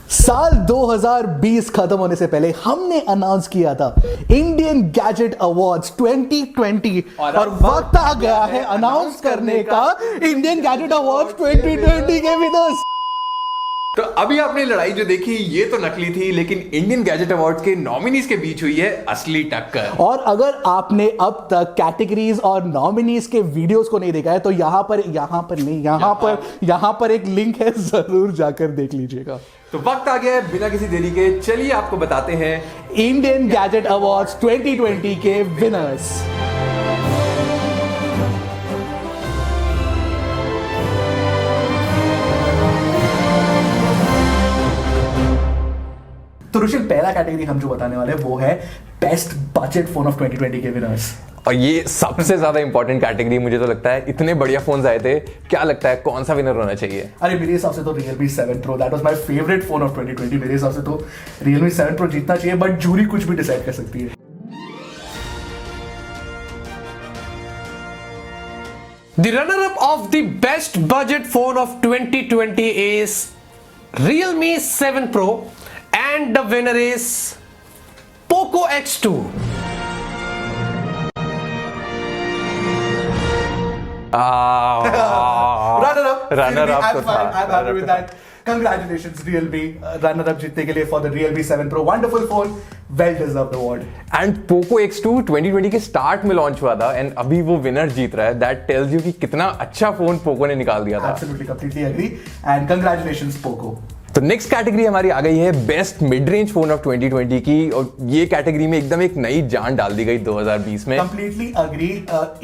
साल 2020 खत्म होने से पहले हमने अनाउंस किया था इंडियन गैजेट अवार्ड्स 2020 और वक्त आ गया है अनाउंस करने का इंडियन गैजेट अवार्ड्स 2020 के विनर्स। तो अभी आपने लड़ाई जो देखी ये तो नकली थी, लेकिन इंडियन गैजेट अवार्ड के नॉमिनीज के बीच हुई है असली टक्कर। और अगर आपने अब तक कैटेगरीज और नॉमिनीज के वीडियोस को नहीं देखा है तो यहाँ पर एक लिंक है, जरूर जाकर देख लीजिएगा। तो वक्त आ गया है बिना किसी देरी के, चलिए आपको बताते हैं इंडियन गैजेट अवार्ड्स 2020 के विनर्स। तो रुशिल, पहला कैटेगरी हम जो बताने वाले हैं वो है बेस्ट बजट फोन ऑफ 2020 के विनर्स। और ये सबसे ज्यादा इंपॉर्टेंट कैटेगरी मुझे तो लगता है। इतने बढ़िया फोन्स आए थे, क्या लगता है कौन सा विनर होना चाहिए? अरे मेरे हिसाब से तो Realme 7 Pro, that was my favourite phone of 2020। मेरे हिसाब से तो Realme 7 Pro जीतना चाहिए, बट जूरी कुछ भी डिसाइड कर सकती है। The runner-up of the best budget phone of 2020 is Realme 7 Pro and the winner is Poco X2. Runner-up तो था। I'm happy with that. Congratulations Realme, runner-up जीतने के लिए for the Realme 7 Pro. Wonderful phone, well deserved award. And Poco X2 2020 के start में launch हुआ था and अभी वो विनर जीत रहा है। दैट टेल्स यू कि कितना अच्छा फोन पोको ने निकाल दिया था। Absolutely, completely agree and congratulations Poco. तो नेक्स्ट कैटेगरी हमारी आ गई है best mid range phone of 2020 की, और ये कैटेगरी में एकदम एक नई जान डाल दी गई 2020 में। Completely agree.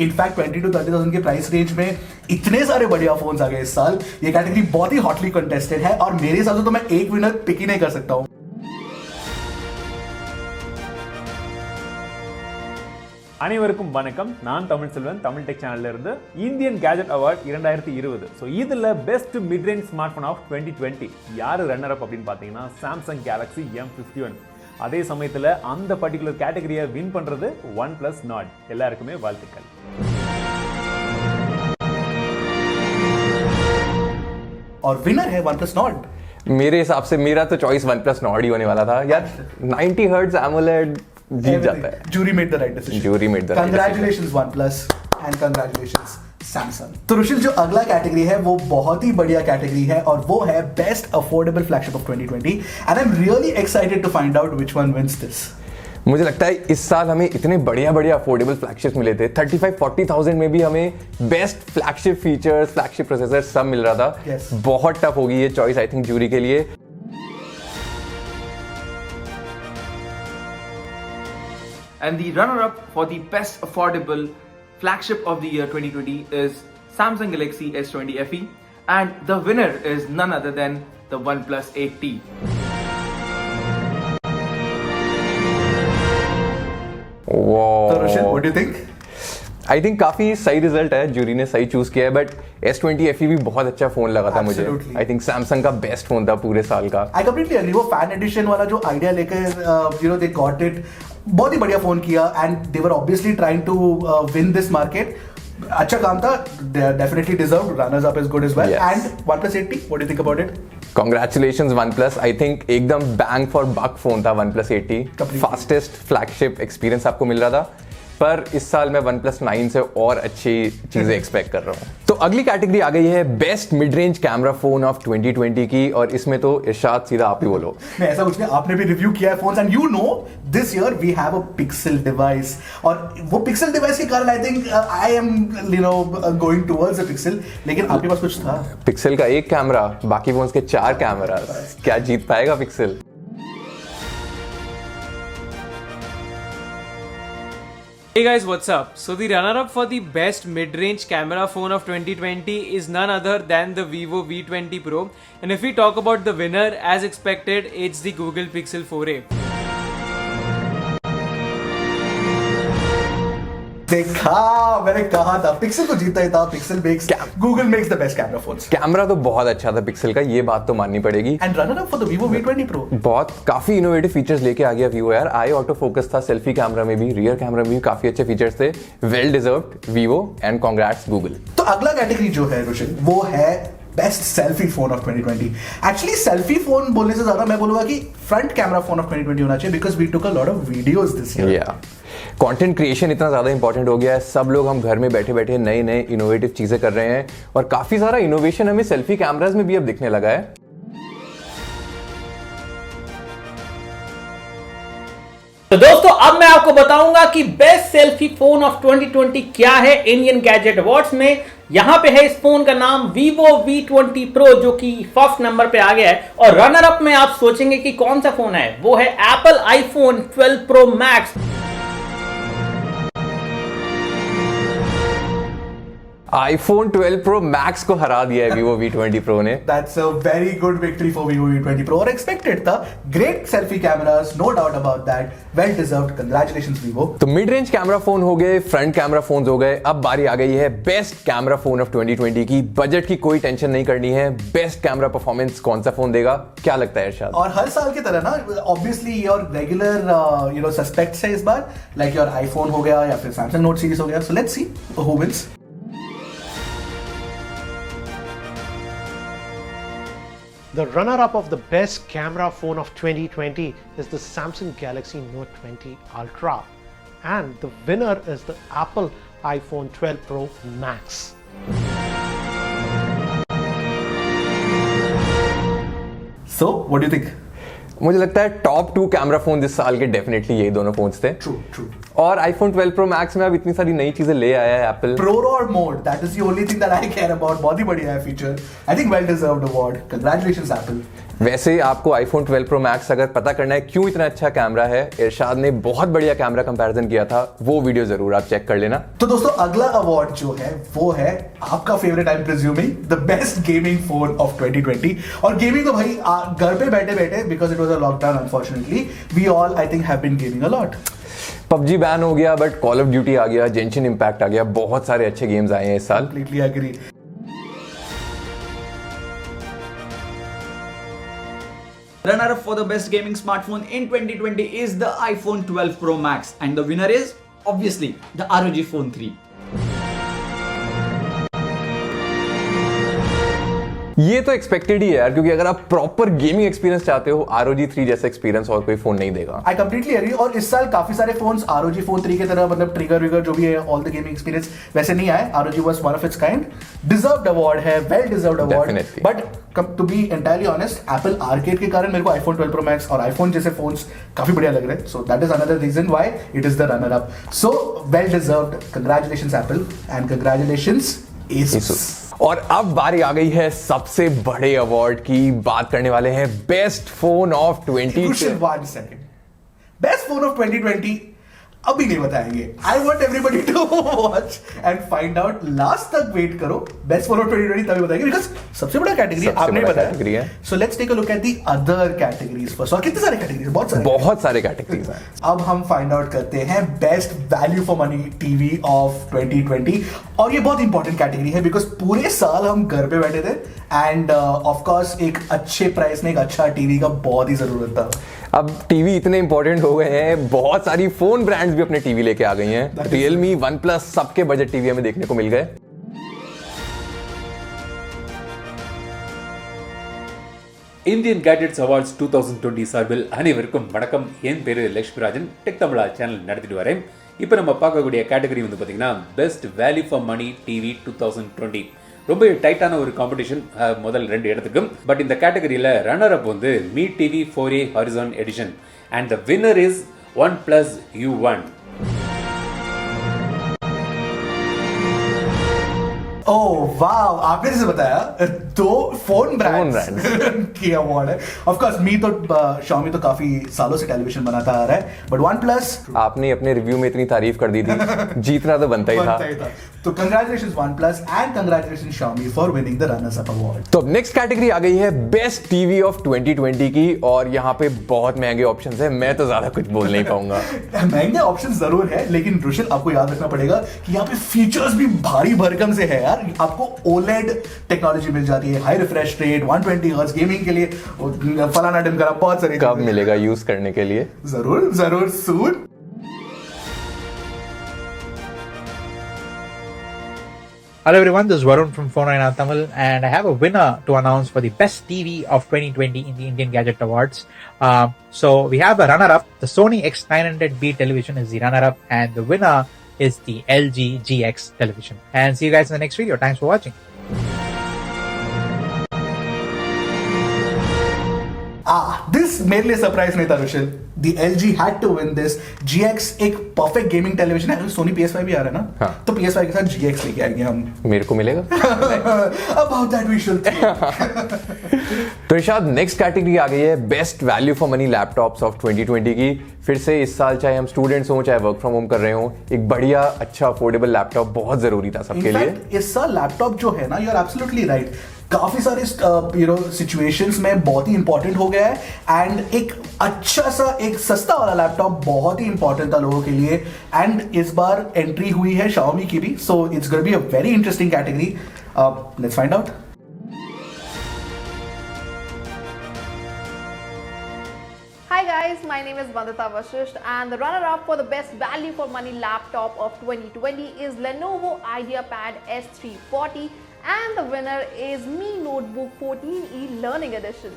इनफैक्ट 20 to 30,000 के प्राइस रेंज में इतने सारे बढ़िया फोन्स आ गए इस साल। ये कैटेगरी बहुत ही हॉटली कंटेस्टेड है और मेरे हिसाब से तो मैं एक विनर पिक ही नहीं कर सकता हूं। அனைவருக்கும் வணக்கம். நான் தமிழ் செல்வன், தமிழ் டெக் சேனல்ல இருந்து. Indian gadget award 2020. ஸோ இதுல best mid range smart phone of 2020 யாரு ரன்னர் அப் அப்படின்னு பார்த்தீங்கன்னா சாம்சங் கேலக்ஸி M51. அதே சமயத்தில் அந்த பர்டிகுலர் கேட்டகரியை வின் பண்றது OnePlus Nord. எல்லாருக்குமே வாழ்த்துக்கள். और विनर है OnePlus Nord। मेरे हिसाब से मेरा तो चॉइस OnePlus Nord ही होने वाला था यार। 90 हर्ट्ज AMOLED जीत जाता है। Jury made the right decision. Jury made the right decision. Congratulations OnePlus and congratulations Samsung। तो रुशिल, जो अगला कैटेगरी है वो बहुत ही बढ़िया कैटेगरी है और वो है best affordable flagship of 2020 and I am really excited to find out which one wins this. मुझे लगता है इस साल हमें इतने बढ़िया बढ़िया अफोर्डेबल फ्लैगशिप्स मिले थे। 35-40,000 में भी हमें best flagship features, flagship processor सब मिल रहा था। Yes. बहुत टफ होगी ये चॉइस आई थिंक जूरी के लिए। And the runner-up for the best affordable flagship of the year 2020 is Samsung Galaxy S20 FE, and the winner is none other than the OnePlus 8T. तो Rushil, what do you think? I think काफी सही result है, jury ने सही choose किया है। But S20 FE भी बहुत अच्छा फोन लगा था मुझे। Absolutely. आई थिंक सैमसंग का बेस्ट फोन था पूरे साल का। I completely agree। वो फैन एडिशन वाला जो आइडिया लेकर they got it, बहुत ही बढ़िया फोन किया and they were obviously trying to win this market। अच्छा काम था, definitely deserved, runners up is good as well। Yes. And OnePlus 8T, what do you think about it? Congratulations OnePlus। I think एकदम bang for buck phone था OnePlus 8T। Completely. Fastest flagship experience आपको मिल रहा था। पर इस साल मैं OnePlus 9 से और अच्छी चीजें एक्सपेक्ट कर रहा हूँ। तो अगली कैटेगरी आ गई है best mid range camera phone of 2020 की, और इसमें तो इरशाद सीधा आप ही बोलो। मैं ऐसा कुछ नहीं, आपने भी रिव्यू किया है phones and you know this year we have a Pixel device, और वो पिक्सल डिवाइस के कारण I think I am going towards the Pixel. लेकिन आपके पास कुछ था? पिक्सल का एक कैमरा, बाकी फोन्स के 4 कैमरा, क्या जीत पाएगा pixel? Hey guys, what's up? So the runner-up for the best mid-range camera phone of 2020 is none other than the Vivo V20 Pro. And if we talk about the winner, as expected, it's the Google Pixel 4a. देखा, मैंने कहा था pixel को जीता ही था। Pixel makes, Google makes the best camera phones. Camera तो बहुत अच्छा था पिक्सल का, ये बात तो माननी पड़ेगी। And runner up for the Vivo V20 Pro। बहुत काफी इनोवेटिव फीचर्स लेके आ गया Vivo यार। आई ऑटो फोकस था सेल्फी कैमरा में भी, रियर कैमरा में भी काफी अच्छे फीचर्स थे। Well deserved Vivo and congrats Google. तो अगला कैटेगरी जो है रुशिल वो है best selfie phone of 2020. Actually selfie phone बोलने से ज्यादा मैं बोलूंगा कि फ्रंट कैमरा फोन ऑफ 2020 होना चाहिए, because we took a lot of videos this year. या कंटेंट क्रिएशन इतना ज़्यादा इंपॉर्टेंट हो गया है, सब लोग हम घर में बैठे बैठे नए नए इनोवेटिव चीज़ें कर रहे हैं और काफ़ी सारा इनोवेशन हमें सेल्फी कैमराज में भी अब दिखने लगा है. तो दोस्तों अब मैं आपको बताऊंगा कि बेस्ट सेल्फी फोन ऑफ 2020 क्या है इंडियन गैजेट अवार्ड्स में. यहां पे है इस फोन का नाम Vivo V20 Pro, जो कि फर्स्ट नंबर पे आ गया है. और रनर अप में आप सोचेंगे कि कौन सा फोन है, वो है Apple iPhone 12 Pro Max. iPhone 12 Pro Max को हरा दिया है Vivo V20 Pro ने. That's a very good victory for Vivo V20 Pro. और expected था. Great selfie cameras, no doubt about that. Well deserved. Congratulations Vivo. तो mid range camera phone हो गए, फ्रंट कैमरा फोन हो गए, अब बारी आ गई है बेस्ट कैमरा फोन ऑफ 2020 की. बजट की कोई टेंशन नहीं करनी है. बेस्ट कैमरा परफॉर्मेंस कौन सा फोन देगा, क्या लगता है इरशाद? और हर साल की तरह ना, obviously योर रेगुलर सस्पेक्ट्स है इस बार, लाइक योर आईफोन हो गया या फिर सैमसंग नोट सीरीज हो गया. So let's see who wins. The runner-up of the best camera phone of 2020 is the Samsung Galaxy Note 20 Ultra, and the winner is the Apple iPhone 12 Pro Max. So, what do you think? मुझे लगता है top 2 camera phone इस साल के definitely यही दोनों phones थे. True. और iPhone 12 Pro Max में अब इतनी सारी नई चीजें ले आया है Apple. Pro Raw mode, that is the only thing that I care about. बहुत ही बढ़िया है feature. I think well deserved award. Congratulations Apple. वैसे आपको iPhone 12 Pro Max अगर पता करना है क्यों इतना अच्छा कैमरा है, इरशाद ने बहुत बढ़िया कैमरा कंपैरिजन किया था, वो वीडियो जरूर आप चेक कर लेना. तो दोस्तों अगला अवार्ड जो है वो है आपका favourite, I am presuming, the best gaming phone of 2020. और गेमिंग तो भाई घर पे बैठे बैठे, because it was a lockdown unfortunately, we all I think have been gaming a lot. PUBG ban हो गया बट कॉल ऑफ ड्यूटी आ गया, जेंशिन इम्पैक्ट आ गया, बहुत सारे अच्छे गेम्स आए हैं इस साल. Completely agree. Runner-up for the best gaming smartphone in 2020 is the iPhone 12 Pro Max, and the winner is obviously the ROG Phone 3. ये तो एक्सपेक्टेड ही है यार, क्योंकि अगर आप प्रॉपर गेमिंग एक्सपीरियंस चाहते हो, ROG 3 जैसा एक्सपीरियंस और कोई फोन नहीं देगा. I completely agree. और इस साल काफी सारे फोन्स ROG Phone 3 की तरह, मतलब ट्रिगर विगर जो भी है, ऑल द गेमिंग एक्सपीरियंस वैसे नहीं आए. ROG was one of its kind. Deserved award है, well deserved award. Definitely. But to be entirely honest, Apple arcade के कारण मेरे को iPhone 12 Pro Max और आईफोन जैसे फोन्स काफी बढ़िया लग रहे हैं. So that is another reason why it is the runner up. So well deserved. Congratulations Apple and congratulations Asus. और अब बारी आ गई है सबसे बड़े अवार्ड की. बात करने वाले हैं best phone of 2020. 1 second. Best phone of 2020 अभी नहीं बताएंगे. I want everybody to watch and find out. Last तक वेट करो. बेस्ट फोन ऑफ 2020 तभी बताएंगे, बिकॉज सबसे बड़ा कैटेगरी आपने बताया. So let's take a look at the other categories first. और कितने सारे कैटेगरीज, बहुत सारे कैटेगरीज हैं. अब हम फाइंड आउट करते हैं best value for money TV off 2020. और ये बहुत इंपॉर्टेंट कैटेगरी है, बिकॉज पूरे साल हम घर पे बैठे थे एंड ऑफ कोर्स एक अच्छे प्राइस में एक अच्छा टीवी का बहुत ही जरूरत था. अब टीवी इतने इंपॉर्टेंट हो गए हैं, बहुत सारी फोन ब्रांड्स भी अपने टीवी लेके आ गई हैं. Realme, OnePlus, सबके बजट टीवी हमें देखने को मिल गए. இந்தியன் கேட்ஜெட்ஸ் அவார்ட்ஸ் 2020 சார்பில் அனைவருக்கும் வணக்கம். என் பேர் லக்ஷ்மிராஜன், டெக் தமிழா சேனல் நடத்திட்டு வரேன். இப்போ நம்ம பார்க்கக்கூடிய கேட்டகரி வந்து பார்த்தீங்கன்னா best value for money TV 2020. ரொம்ப டைட்டான ஒரு காம்படிஷன் முதல் 2 இடத்துக்கும். பட் இந்த கேட்டகரியில் ரன்னர் அப் வந்து me TV 4A horizon edition and the winner is OnePlus U1. ओह वाव, आपने जैसे बताया 2 फोन ब्रांड्स की अवार्ड है. ऑफ कोर्स मी तो Xiaomi तो काफी सालों से टेलीविजन बनाता आ रहा है, बट OnePlus आपने अपने रिव्यू में इतनी तारीफ कर दी थी, जीतना तो बनता ही था. तो congratulations OnePlus and congratulations Xiaomi for winning the runners up award. तो अब नेक्स्ट कैटेगरी आ गई है बेस्ट टीवी ऑफ 2020 की. और यहाँ पे बहुत महंगे ऑप्शंस हैं, मैं तो ज्यादा कुछ बोल नहीं पाऊंगा. महंगे ऑप्शंस जरूर है, लेकिन रुशिल आपको याद रखना पड़ेगा कि यहाँ पे फीचर्स भी भारी भरकम से है यार. आपको OLED टेक्नोलॉजी मिल जाती है, high refresh rate, 120 hertz gaming के लिए, फलाना ढिमकाना बहुत सारी. कब मिलेगा यूज करने के लिए? जरूर सून. Hello everyone, this is Varun from Phone Tamil, and I have a winner to announce for the best TV of 2020 in the Indian Gadget Awards. So we have a runner-up. The Sony X900B television is the runner-up, and the winner is the LG GX television. And see you guys in the next video. Thanks for watching. This मेरे लिए surprise नहीं था Rushil. The LG had to win this. GX एक perfect gaming television है. Soni PS5 भी आ रहा है ना, हाँ. तो PS5 के साथ GX लेके आएंगे हम. मेरे को मिलेगा. About that we should think. तो इरशाद, नेक्स्ट कैटेगरी आ गई है best value for money laptops of 2020 की. फिर से इस साल चाहे हम स्टूडेंट्स हों चाहे वर्क फ्रॉम होम कर रहे हो, एक बढ़िया अच्छा अफोर्डेबल लैपटॉप बहुत जरूरी था सबके लिए. इस साल लैपटॉप जो है ना, यू आर एब्सोल्युटली राइट, काफी सारे सिचुएशंस में बहुत ही इंपॉर्टेंट हो गया है. एंड एक अच्छा सा एक सस्ता वाला लैपटॉप बहुत ही इंपॉर्टेंट था लोगों के लिए. एंड इस बार एंट्री हुई है Xiaomi की भी. So it's gonna be a very interesting category. Let's find out. Hi guys, my name is Vandita Vashisht, and the runner-up for the best value for money laptop of 2020 is Lenovo IdeaPad S340, and the winner is Mi Notebook 14E Learning Edition.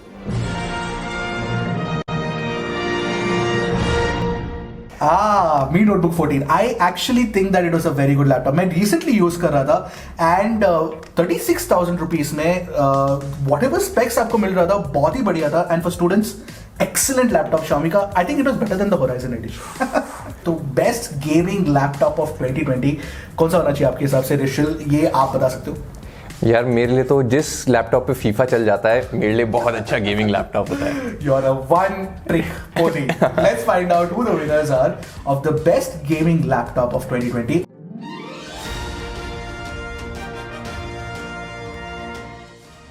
Mi Notebook 14. I actually think that it was a very good laptop. मैं recently use कर रहा था, and 36,000 rupees में whatever specs आपको मिल रहा था बहुत ही बढ़िया था. And for students, excellent laptop Xiaomi का. I think it was better than the Horizon Edition. तो बेस्ट गेमिंग लैपटॉप ऑफ 2020 कौन सा होना चाहिए आपके हिसाब से रिशिल? ये आप बता सकते हो. यार मेरे लिए तो जिस लैपटॉप पे फीफा चल जाता है मेरे लिए बहुत अच्छा गेमिंग लैपटॉप होता है. You are a one trick pony. Let's find out who the winners are of the best gaming laptop of 2020.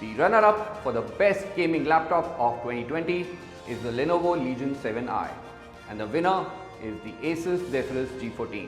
The runner-up for the best gaming laptop of 2020 is the Lenovo Legion 7i, and the winner is the Asus Zephyrus G14.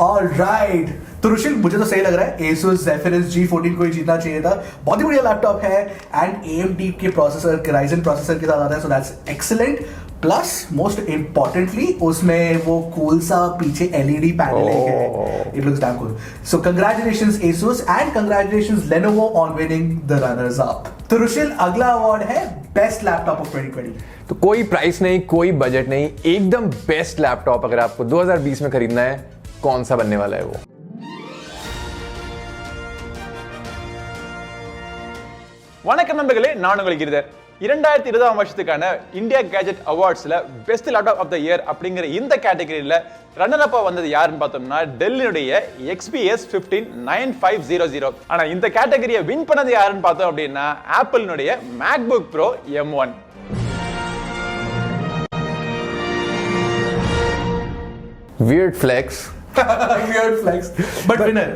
Alright, तो रुशिल मुझे तो सही लग रहा है Asus Zephyrus G14 को ही जीतना चाहिए था. बहुत ही बढ़िया लैपटॉप है एंड AMD के प्रोसेसर, Ryzen प्रोसेसर के साथ आता है, so that's excellent. Plus most importantly उसमें वो कूल सा पीछे LED पैनल है. It looks damn cool. So congratulations Asus and congratulations Lenovo on winning the runners up. तो रुशिल, अगला अवार्ड है बेस्ट लैपटॉप ऑफ 2020. तो कोई प्राइस नहीं, कोई बजट नहीं, एकदम बेस्ट लैपटॉप अगर आपको 2020 में खरीदना है, कौन सा बनने वाला है वो? வணக்கம் நண்பர்களே, நான் உங்கள் கிரிதர். 2020 வருஷத்துக்கான இந்தியா கேஜெட் அவார்ட்ஸ்ல best laptop of the year அப்படிங்கிற இந்த கேட்டகரியில ரன்னர் அப்பா வந்தது யாருன்னு பார்த்தோம்னா டெல்லினுடைய XPS 15 9500. ஆனா இந்த கேட்டகரியை வின் பண்ணது யாருன்னு பார்த்தோம் அப்படின்னா ஆப்பிளினுடைய MacBook Pro M1. Weird flex. Weird flex. But winner.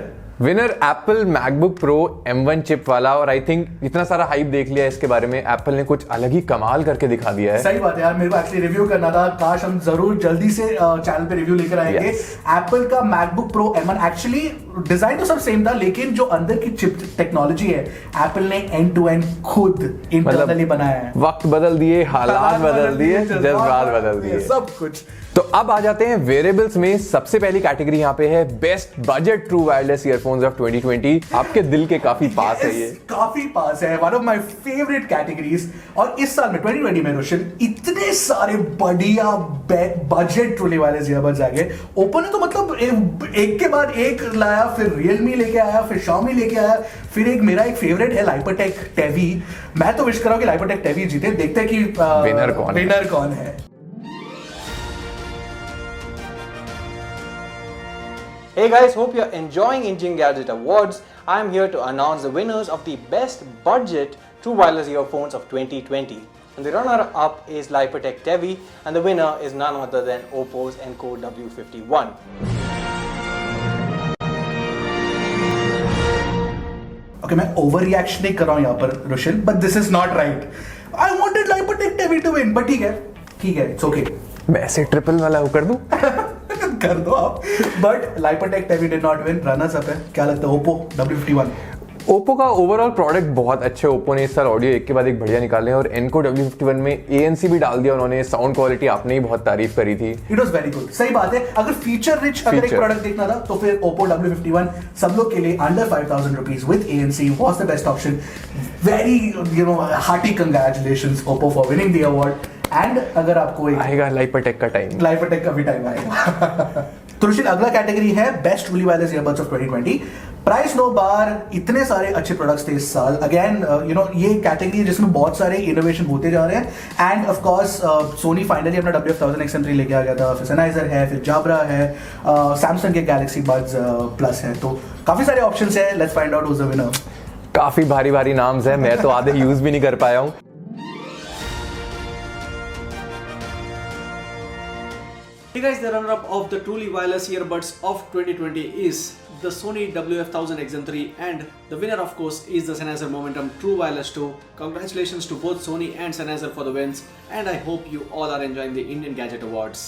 Winner Apple MacBook pro M1 chip वाला. और आई थिंक इतना सारा हाइप देख लिया इसके बारे में, एप्पल ने कुछ अलग ही कमाल करके दिखा दिया है. सही बात है यार, मेरे को एक्चुअली रिव्यू करना था. काश हम जरूर जल्दी से चैनल पे रिव्यू लेकर आएंगे. एप्पल का MacBook pro M1 actually design तो सब सेम था, लेकिन जो अंदर की चिप टेक्नोलॉजी है एप्पल ने एंड टू एंड खुद इंटरनली बनाया है. वक्त बदल दिए, हालात बदल दिए, जज्बात बदल दिए, सब कुछ. तो अब आ जाते हैं वेरिएबल्स में. सबसे पहली कैटेगरी यहाँ पे है best budget true wireless earphones of 2020. आपके दिल के काफी पास है ये. काफी पास है. One of my favourite categories. और इस साल में 2020 में रोशन इतने सारे बढ़िया बजट ट्रूली वायरलेस ईयरबड्स आ गए. ओपन है तो मतलब एक के बाद एक लाया, फिर Realme लेके आया, फिर Xiaomi लेके आया, फिर एक मेरा एक फेवरेट है Lipotech Tevi. मैं तो विश कर रहा हूं कि Lipotech Tevi जीते. देखते हैं कि विनर कौन है. Hey guys, hope you're enjoying Indian Gadget Awards. I'm here to announce the winners of the best budget true wireless earphones of 2020. And the runner-up is Lipotech Tevi, and the winner is none other than Oppo's Enco W51. Okay, मैं over reaction नहीं कर रहा हूं यहाँ पर रोशन, but this is not right. I wanted Lipotech Tevi to win, but ठीक है, it's okay. मैं ऐसे ट्रिपल वाला कर दूं? कर दो आप. But Lipotech Tevi did not win. Runners up है. क्या लगता है? Oppo W51. ओप्पो का ओवरऑल प्रोडक्ट बहुत अच्छे। ओप्पो ने इस साल ऑडियो एक के बाद एक बढ़िया निकाले और एनको W51 में ANC भी डाल दिया उन्होंने। साउंड क्वालिटी आपने ही बहुत तारीफ करी थी। It was very good. सही बात है। अगर फीचर रिच अगर एक प्रोडक्ट देखना था तो फिर ओप्पो W51 सब लोग के लिए under 5000 rupees with ANC was the best option. Very hearty congratulations Oppo for winning the award. And अगर आपको आएगा लाइपरटेक का टाइम, लाइपरटेक का भी टाइम आएगा। तो ऋषिल अगला कैटेगरी है best truly wireless earbuds of 2020। Price no bar, इतने सारे अच्छे प्रोडक्ट्स थे इस साल। अगेन ये कैटेगरी है जिसमें बहुत सारे इनोवेशन होते जा रहे हैं। And of course Sony finally अपना WF-1000 XM3 लेके आ गया था। फिर सनाइजर है, फिर जाब्रा है, सैमसंग के गैलेक्सी बड्स प्लस है। तो काफी सारे ऑप्शंस है। Let's find out who is the winner. काफी भारी भारी नाम्स है, मैं तो आधे यूज भी नहीं कर पाया हूँ। Hey guys, the runner-up of the truly wireless earbuds of 2020 is the Sony WF-1000 XM3, and the winner of course is the Sennheiser Momentum True Wireless 2. Congratulations to both Sony and Sennheiser for the wins, and I hope you all are enjoying the Indian Gadget Awards.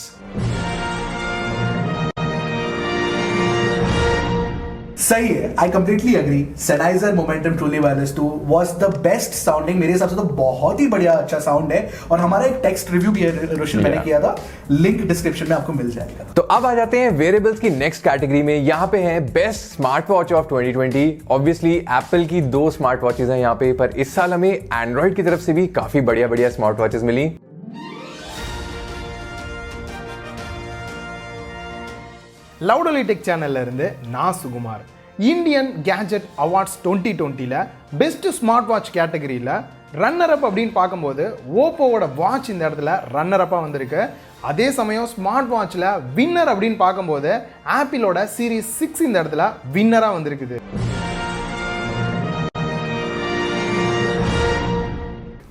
सही है, I completely agree. Sennheiser Momentum Truly Wireless 2 was the best sounding। मेरे हिसाब से तो बहुत ही बढ़िया अच्छा साउंड है। और हमारा एक टेक्स्ट रिव्यू भी है रोशन, मैंने किया था, लिंक डिस्क्रिप्शन में आपको मिल जाएगा। तो अब आ जाते हैं वेरिएबल्स की नेक्स्ट कैटेगरी में। यहाँ पे है best smart watch of 2020। Obviously Apple की 2 स्मार्ट वॉचेस हैं यहाँ पे, पर इस साल हमें एंड्रॉइड की तरफ से भी काफी बढ़िया बढ़िया स्मार्ट वॉचेस मिली। லவுடலி டெக் சேனல்ல இருந்து நான் சுகுமார். இந்தியன் கேஜெட் அவார்ட்ஸ் 2020ல பெஸ்ட் ஸ்மார்ட் வாட்ச் கேட்டகரியில் ரன்னர் அப் அப்படின்னு பார்க்கும்போது ஓப்போவோட வாட்ச் இந்த இடத்துல ரன்னர் அப்பா வந்திருக்கு. அதே சமயம் ஸ்மார்ட் வாட்ச்ல வின்னர் அப்படின்னு பார்க்கும்போது ஆப்பிளோட சீரிஸ் 6 இந்த இடத்துல வின்னரா வந்திருக்குது.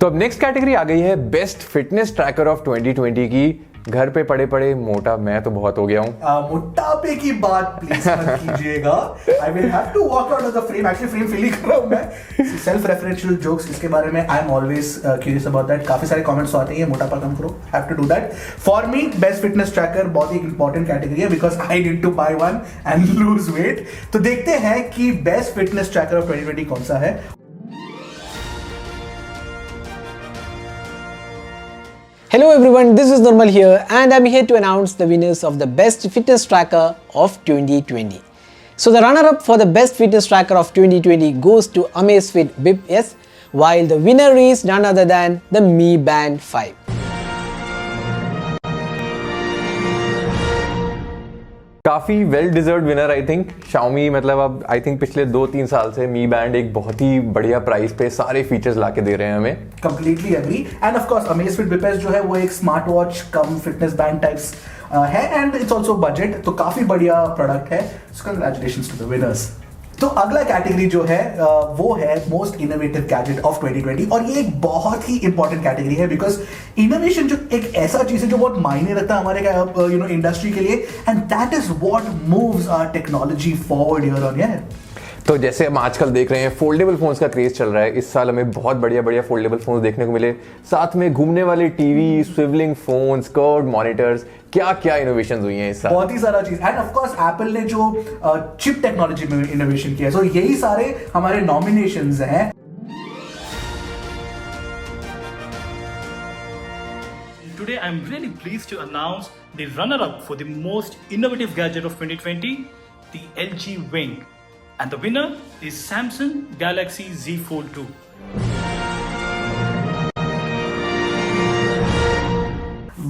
तो अब नेक्स्ट कैटेगरी आ गई है बेस्ट फिटनेस ट्रैकर ऑफ 2020 की। घर पे पड़े पड़े मोटा मैं तो बहुत हो गया हूँ। मोटापे की बात प्लीज मत कीजिएगा। I will have to walk out of the frame. Actually frame fill ही कर रहा हूँ मैं। सेल्फ रेफरेंशियल जोक्स इसके बारे में I am always curious about that. काफी सारे कमेंट्स आते हैं मोटापा कम करो, have to do that. For me best fitness tracker बहुत ही इंपॉर्टेंट कैटेगरी है because I need to buy one and lose weight. तो देखते हैं कि बेस्ट फिटनेस ट्रैकर ऑफ 2020 कौन सा है। Hello everyone, this is Nirmal here and I'm here to announce the winners of the best fitness tracker of 2020. So the runner-up for the best fitness tracker of 2020 goes to Amazfit Bip S, while the winner is none other than the Mi Band 5. काफी well deserved winner I think. Xiaomi मतलब अब I think पिछले 2-3 साल से Mi Band एक बहुत ही बढ़िया प्राइस पे सारे फीचर्स लाके दे रहे हैं हमें। Completely agree. And of course Amazfit Bip S जो है वो एक smart watch cum fitness band types है एंड इट्स आल्सो बजट। तो काफी बढ़िया प्रोडक्ट है। So congratulations to the winners. तो अगला कैटेगरी जो है वो है मोस्ट इनोवेटिव गैजेट ऑफ 2020 और ये एक बहुत ही इंपॉर्टेंट कैटेगरी है बिकॉज इनोवेशन जो एक ऐसा चीज है जो बहुत मायने रखता है हमारे इंडस्ट्री के लिए and that is what moves our technology forward year on year. तो जैसे हम आजकल देख रहे हैं फोल्डेबल फोन्स का क्रेज चल रहा है। इस साल हमें बहुत बढ़िया बढ़िया फोल्डेबल फोन्स देखने को मिले, साथ में घूमने वाले टीवी, स्विवलिंग फोन्स, कर्व्ड मॉनिटर्स, क्या क्या इनोवेशंस हुई हैं इस साल। बहुत ही सारा चीज। एंड ऑफ कोर्स एप्पल ने जो चिप टेक्नोलॉजी में इनोवेशन किया है, सो यही सारे हमारे नॉमिनेशंस हैं। Today I am really pleased to announce the runner-up for the most innovative gadget of 2020, the LG Wing. And the winner is Samsung Galaxy Z Fold 2.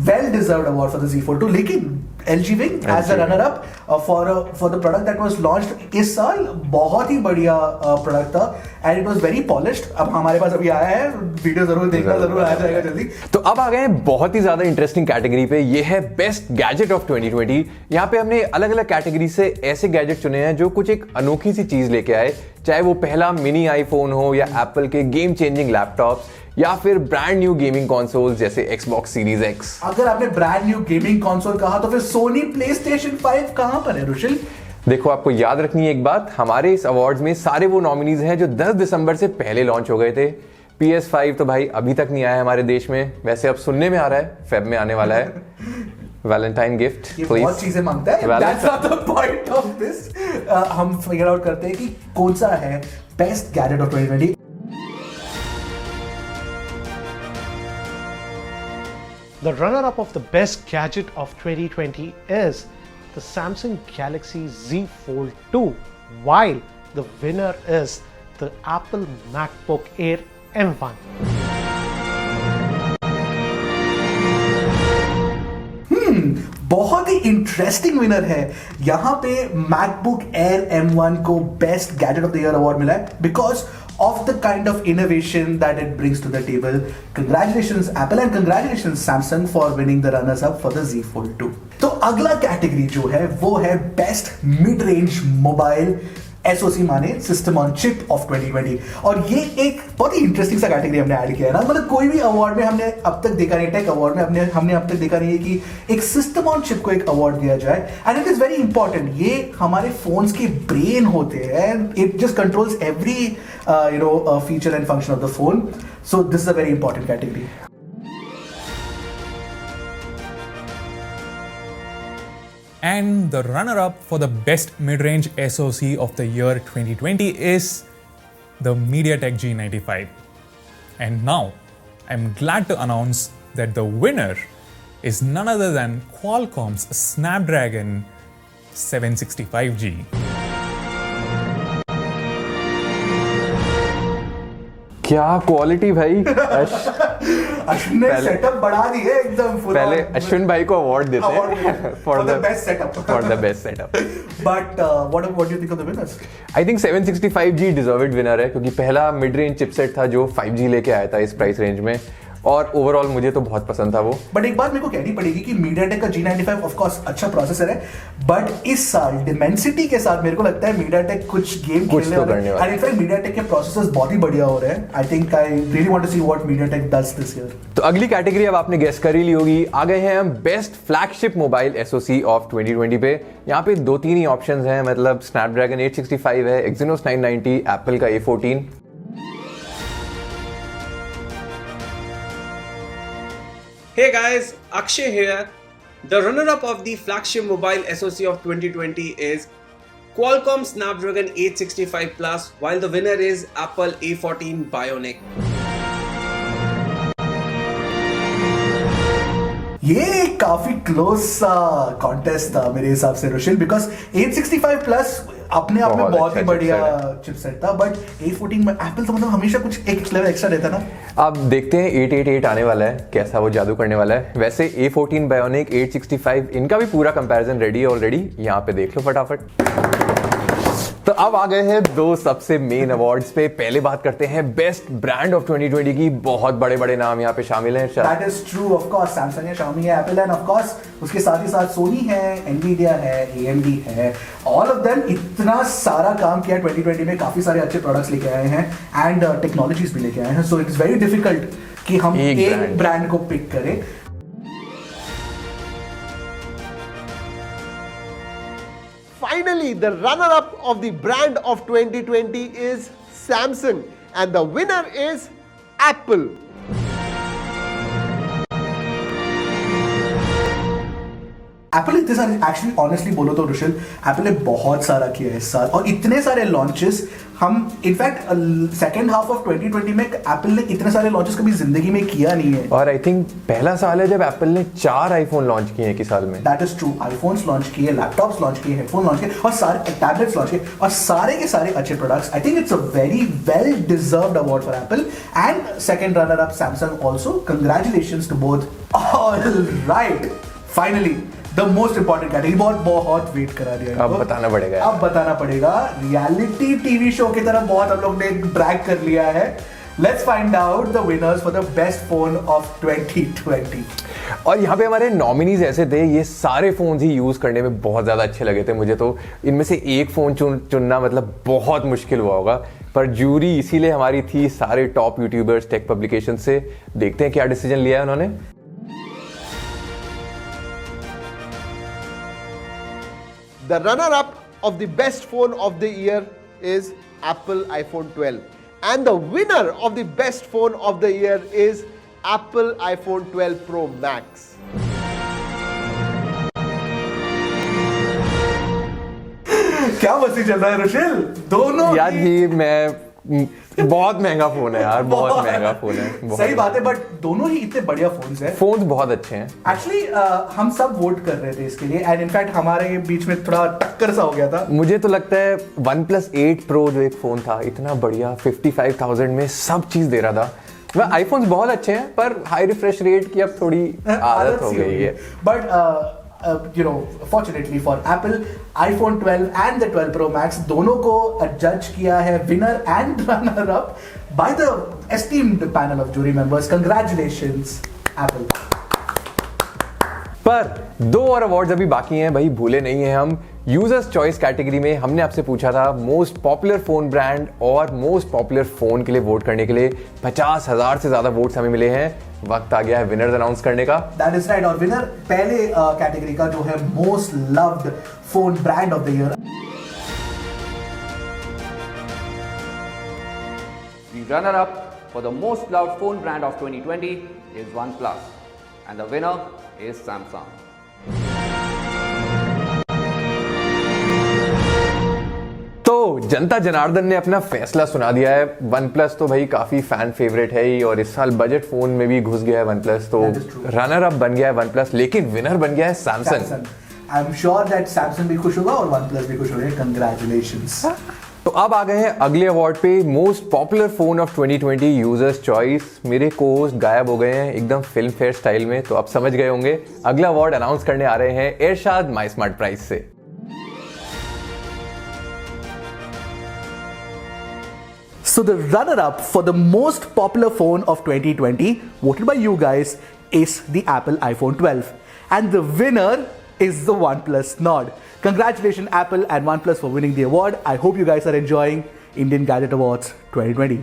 Well deserved award for the Z Fold 2, लेकिन LG Wing as a runner up for the product that was launched इस साल बहुत ही बढ़िया product था and it was very polished। अब हमारे पास अभी आया है, वीडियो जरूर देखना, जरूर आ जाएगा जल्दी। तो अब आ गए हैं बहुत ही ज्यादा इंटरेस्टिंग कैटेगरी पे। ये है बेस्ट गैजेट ऑफ 2020। यहाँ पे हमने अलग अलग कैटेगरी से ऐसे गैजेट चुने हैं जो कुछ एक अनोखी सी चीज लेके आए, चाहे वो पहला मिनी आईफोन हो या एप्पल के गेम चेंजिंग लैपटॉप्स या फिर ब्रांड न्यू गेमिंग कंसोल्स जैसे Xbox Series X। अगर आपने ब्रांड न्यू गेमिंग कंसोल कहा तो फिर सोनी PlayStation 5 कहां पर है रुशिल? देखो आपको याद रखनी है एक बात, हमारे इस अवार्ड्स में सारे वो नॉमिनीज हैं जो 10 दिसंबर से पहले लॉन्च हो गए थे। PS5 तो भाई अभी तक नहीं आया हमारे देश में, वैसे अब सुनने में आ रहा है फेब में आने वाला है। वैलेंटाइन गिफ्ट ये बहुत चीजें मांगता है। That's not the point of this। हम फिगर आउट करते हैं कि कौन सा है best gadget of 2020. The runner-up of the best gadget of 2020 is the Samsung Galaxy Z Fold 2, while the winner is the Apple MacBook Air M1. बहुत ही interesting winner है. यहाँ पे MacBook Air M1 को best gadget of the year award मिला है because of the kind of innovation that it brings to the table. Congratulations Apple and congratulations Samsung for winning the runners up for the Z Fold 2. तो अगला category जो है वो है best mid range mobile SoC माने system on chip off 2020. और ये एक बहुत ही इंटरेस्टिंग सा कैटेगरी हमने ऐड किया है ना. मतलब कोई भी अवार्ड में हमने अब तक देखा नहीं, टेक अवार्ड में हमने अब तक देखा नहीं है कि एक सिस्टम ऑन चिप को एक अवार्ड दिया जाए. And it is very important. ये हमारे फोन्स के ब्रेन होते हैं. It just controls every feature and function of the phone. So this is a very important category. And the runner-up for the best mid-range SoC of the year 2020 is the MediaTek G95. And now, I'm glad to announce that the winner is none other than Qualcomm's Snapdragon 765G. क्या quality भाई. अश्विन ने setup बढ़ा दी है एकदम. पहले अश्विन भाई को award देते हैं for the best setup. For the best setup. But what do you think of the winners? I think 765G deserved winner है क्योंकि पहला मिड रेंज चिपसेट था जो 5G लेके आया था इस प्राइस रेंज में. और ओवरऑल मुझे तो बहुत पसंद था वो. बट एक बात मेरे को कहनी पड़ेगी कि MediaTek का G95 ऑफ कोर्स अच्छा प्रोसेसर है, बट इस साल डिमेंसिटी के साथ मेरे को लगता है MediaTek कुछ गेम खेलने वाला है. एंड इनफैक्ट MediaTek के प्रोसेसर्स बहुत ही बढ़िया हो रहे हैं. I think I really want to see what MediaTek does this year. तो अगली कैटेगरी अब आपने गेस कर ही ली होगी. आ गए हैं हम best flagship mobile SoC of 2020 पे. यहाँ पे 2-3 ही ऑप्शंस हैं. मतलब Snapdragon 865 है, Exynos 990, एप्पल का A14. Hey guys, Akshay here. The runner-up of the flagship mobile SoC of 2020 is Qualcomm Snapdragon 865 Plus, while the winner is Apple A14 Bionic. ये काफी close सा कॉन्टेस्ट था मेरे हिसाब से रुशिल, बिकॉज 865 प्लस अपने आप में बहुत ही बढ़िया चिपसेट था. बट A14 में एप्पल तो मतलब हमेशा कुछ एक लेवल एक्स्ट्रा रहता ना. अब देखते हैं 888 आने वाला है, कैसा वो जादू करने वाला है. वैसे A14 Bionic 865 इनका भी पूरा कंपैरिजन रेडी है ऑलरेडी. यहाँ पे देख लो फटाफट. तो अब आ गए हैं दो सबसे मेन अवार्ड्स पे. पहले बात करते हैं बेस्ट ब्रांड ऑफ 2020 की. बहुत बड़े बड़े नाम यहाँ पे शामिल हैं. That is true. Of course Samsung है, Xiaomi है, Apple है, ऑफ कोर्स उसके साथ ही साथ Sony है, Nvidia है, AMD है. ऑल ऑफ देम इतना सारा काम किया 2020 में. काफी सारे अच्छे प्रोडक्ट्स लेके आए हैं एंड टेक्नोलॉजीज भी लेके आए हैं. So it is very difficult कि हम एक ब्रांड को पिक करें. Finally, the runner-up of the brand of 2020 is Samsung, and the winner is Apple. Apple इतने सारे, एक्चुअली ऑनेस्टली बोलो तो रुशिल, एप्पल ने बहुत सारा किया है इस साल. और इतने सारे लॉन्चेस हम इनफैक्ट सेकेंड हाफ ऑफ 2020 में एप्पल ने इतने सारे लॉन्चेस कभी जिंदगी में किया नहीं है. और आई थिंक पहला साल है जब एप्पल ने 4 आईफोन लॉन्च किए हैं एक साल में. That is true. IPhones launch किए, लैपटॉप्स लॉन्च किए, हेडफोन लॉन्च किए और सारे टैबलेट्स लॉन्च किए और सारे के सारे अच्छे products. I think it's a very well deserved award for Apple and second runner up Samsung also. Congratulations to both. Alright, finally the most important category. बहुत वेट करा दिया. अब बताना पड़ेगा. अब बताना पड़ेगा. रियलिटी टीवी शो की तरह बहुत हम लोग ने ड्रैग कर लिया है. Let's find out the winners for the best phone of 2020. और यहाँ पे हमारे नॉमिनीज ऐसे थे, ये सारे फोन ही यूज करने में बहुत ज्यादा अच्छे लगे थे मुझे. तो इनमें से एक फोन चुनना मतलब बहुत मुश्किल हुआ होगा. पर जूरी इसीलिए हमारी थी सारे टॉप यूट्यूबर्स, टेक पब्लिकेशन से. देखते हैं क्या डिसीजन लिया है उन्होंने. The runner-up of the best phone of the year is Apple iPhone 12, and the winner of the best phone of the year is Apple iPhone 12 Pro Max. क्या मस्ती चल रहा है रुशिल? दोनों यार ये मैं बहुत महंगा फोन है यार, बहुत महंगा फोन है, बहुत सही बात है, बट दोनों ही इतने बढ़िया फोन्स हैं। फोन्स बहुत अच्छे हैं। एक्चुअली हम सब वोट कर रहे थे इसके लिए, एंड इनफैक्ट हमारे बीच में थोड़ा टक्कर सा हो गया था। मुझे तो लगता है OnePlus 8 Pro जो एक फोन था, इतना बढ़िया 55,000 में सब चीज दे रहा था। वह आईफोन्स बहुत अच्छे हैं, पर हाई रिफ्रेश रेट की अब थोड़ी आदत हो गई है। But fortunately for Apple, iPhone 12 and the 12 Pro Max दोनों को जज किया है winner and runner up by the esteemed panel of jury members. Congratulations, Apple. पर 2 और अवार्ड्स अभी बाकी हैं भाई, भूले नहीं हैं हम। यूजर्स चॉइस कैटेगरी में हमने आपसे पूछा था मोस्ट पॉपुलर फोन ब्रांड और मोस्ट पॉपुलर फोन के लिए वोट करने के लिए 50,000 से ज्यादा वोट्स हमें मिले हैं। वक्त आ गया है विनर्स अनाउंस करने का। That is right, और विनर पहले कैटेगरी का जो है most loved phone brand of the year. The runner-up for the most loved phone brand of 2020 is OnePlus, and the winner is Samsung. तो जनता जनार्दन ने अपना फैसला सुना दिया है। OnePlus तो भाई काफी फैन फेवरेट है ही, और इस साल बजट फोन में भी घुस गया है OnePlus, तो रनर अप बन गया है OnePlus, लेकिन विनर बन गया है Samsung। I am sure that Samsung भी खुश होगा और OnePlus भी खुश होगा। कंग्रेचुलेशंस। तो अब आ गए हैं अगले अवार्ड पे, most popular phone of 2020 users choice. मेरे को-होस्ट गायब हो गए हैं एकदम फिल्म फेयर स्टाइल में, तो अब समझ गए होंगे अगला अवार्ड अनाउंस करने आ रहे हैं इरशाद माई स्मार्ट प्राइस से। So the runner-up for the most popular phone of 2020, voted by you guys, is the Apple iPhone 12, and the winner is the OnePlus Nord. Congratulations, Apple and OnePlus, for winning the award. I hope you guys are enjoying Indian Gadget Awards 2020.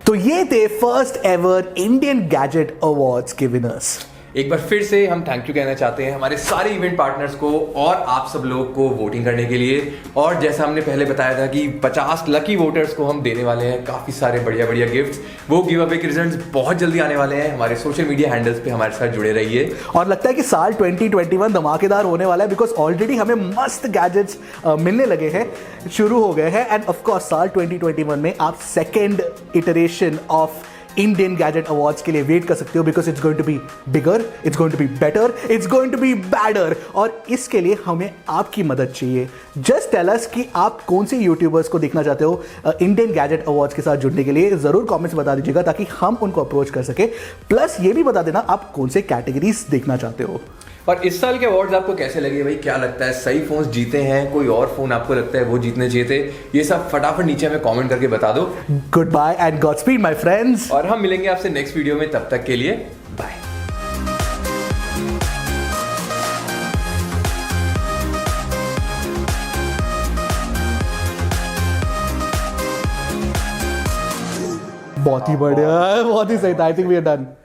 तो ये थे first ever Indian gadget awards के winners. एक बार फिर से हम thank you कहना चाहते हैं हमारे सारे इवेंट पार्टनर्स को और आप सब लोग को वोटिंग करने के लिए। और जैसा हमने पहले बताया था कि 50 लकी वोटर्स को हम देने वाले हैं काफी सारे बढ़िया बढ़िया गिफ्ट्स। वो गिव अवे के रिजल्ट्स बहुत जल्दी आने वाले हैं। हमारे सोशल मीडिया हैंडल्स पे हमारे साथ जुड़े रहिए। और लगता है कि साल 2021 धमाकेदार होने वाला है, बिकॉज ऑलरेडी हमें मस्त गैजेट्स मिलने लगे हैं, शुरू हो गए हैं। एंड ऑफ कोर्स साल 2021 में आप second iteration of Indian gadget awards के लिए वेट कर सकते हो, because it's going to be bigger, it's going to be better, it's going to be badder. और इसके लिए हमें आपकी मदद चाहिए। जस्ट टेल अस कि आप कौन से यूट्यूबर्स को देखना चाहते हो इंडियन गैजेट अवार्ड्स के साथ जुड़ने के लिए। जरूर कमेंट्स में बता दीजिएगा ताकि हम उनको अप्रोच कर सके। प्लस ये भी बता देना आप कौन से कैटेगरीज देखना चाहते हो। और इस साल के अवार्ड्स आपको कैसे लगे भाई, क्या लगता है सही फोन्स जीते हैं, कोई और फोन आपको लगता है वो जीतने चाहिए थे? ये सब फटाफट नीचे हमें कमेंट करके बता दो। Goodbye and godspeed my friends. और हम मिलेंगे आपसे नेक्स्ट वीडियो में, तब तक के लिए बाय। बहुत ही बढ़िया, बहुत ही सही था। I think we are done.